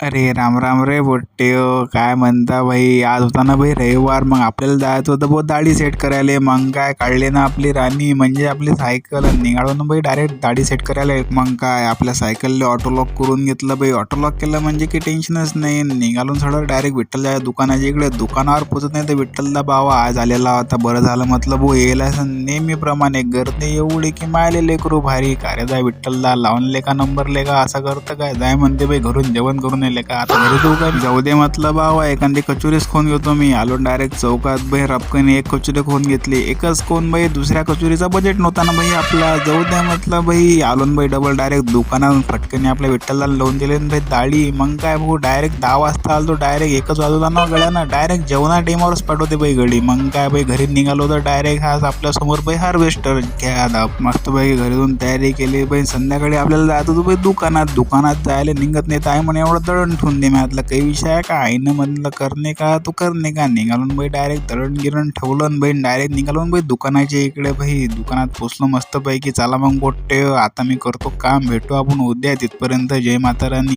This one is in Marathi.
अरे राम राम रे बुट्ट्यो, काय म्हणता भाई? आज होता ना भाई रविवार. मग आपल्याला जायचं होतं भाऊ दाढी सेट करायला. मग काय काढले ना आपली राणी म्हणजे आपली सायकल आणि निघालो ना भाई डायरेक्ट दाढी सेट करायला. मग काय आपल्या सायकलला ऑटो लॉक करून घेतलं भाई. ऑटो लॉक केलं म्हणजे की टेन्शनच नाही. निघालो सडक डायरेक्ट विठ्ठलच्या दुकानाच्या इकडे. दुकानावर पोचत नाही तर विठ्ठलदा बाबा आज आलेला होता. बरं झालं म्हटलं भाऊ येईल असं नेहमीप्रमाणे. गर्दी एवढी की मायले लेकरू भारी. कार्य जाय विठ्ठलदा लावून लेका नंबर लेका असं करतं काय जाय म्हणते भाई घरून जेवण करून का आता घरी जाऊ काय? जाऊ दे म्हटलं बाबा एखादी कचोरीच खाऊन घेतो मी. आलो डायरेक्ट चौकात भाई. रपकन एक कचोरी खाऊन घेतली. एकच कोण भाई, दुसऱ्या कचोरीचा बजेट नव्हता ना भाई आपला. जाऊ द्या म्हटलं भाई. आलो भाई डबल डायरेक्ट दुकानात फटकन आपल्या विठ्ठलला लावून दिले भाई दाढी. मग काय भाऊ डायरेक्ट 10 वाजता आलो. डायरेक्ट एकच वाजवला ना गड्यानं. डायरेक्ट जेवणा टाइमावरच पाठवते भाई गडी. मग काय भाई घरी निघालो तर डायरेक्ट हा आपल्या समोर भाई हार्वेस्टर घ्या. मस्त भाई घरी जाऊन तयारी केली भाई. संध्याकाळी आपल्याला जायचं होतं भाई दुकानात जायला निघत नाही. तर म्हणे एवढं दळण ठेवून दे. म्हटलं काही विषय आहे का? आईनं म्हणलं करणे का तू करणे का? निघालून भाई डायरेक्ट दळण गिरण ठेवलं भाई. डायरेक्ट निघालून भाई दुकानाच्या इकडे भाई. दुकानात पोचलो मस्त पैकी. चला मग बोट्टे आता मी करतो काम. भेटू आपण उद्या. तिथपर्यंत जय माता राणी.